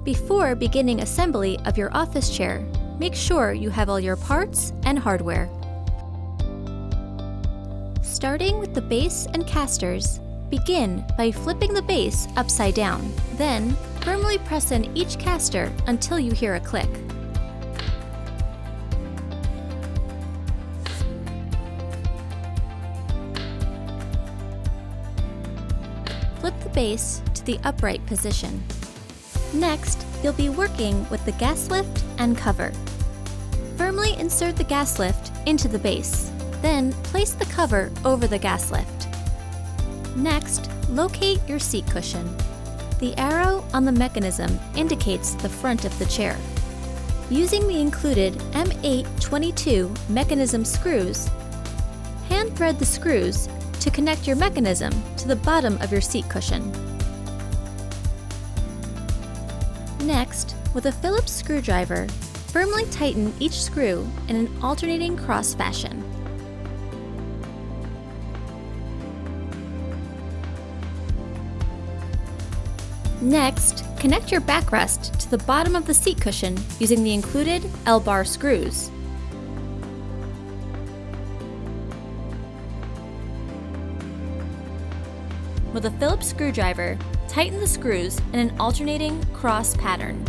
Before beginning assembly of your office chair, make sure you have all your parts and hardware. Starting with the base and casters, begin by flipping the base upside down. Then, firmly press in each caster until you hear a click. Flip the base to the upright position. Next, you'll be working with the gas lift and cover. Firmly insert the gas lift into the base. Then, place the cover over the gas lift. Next, locate your seat cushion. The arrow on the mechanism indicates the front of the chair. Using the included M822 mechanism screws, hand thread the screws to connect your mechanism to the bottom of your seat cushion. Next, with a Phillips screwdriver, firmly tighten each screw in an alternating cross fashion. Next, connect your backrest to the bottom of the seat cushion using the included L-bar screws. With a Phillips screwdriver, tighten the screws in an alternating cross pattern.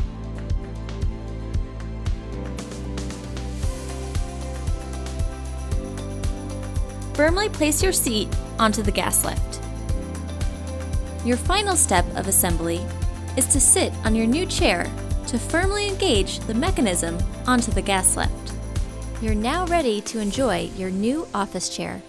Firmly place your seat onto the gas lift. Your final step of assembly is to sit on your new chair to firmly engage the mechanism onto the gas lift. You're now ready to enjoy your new office chair.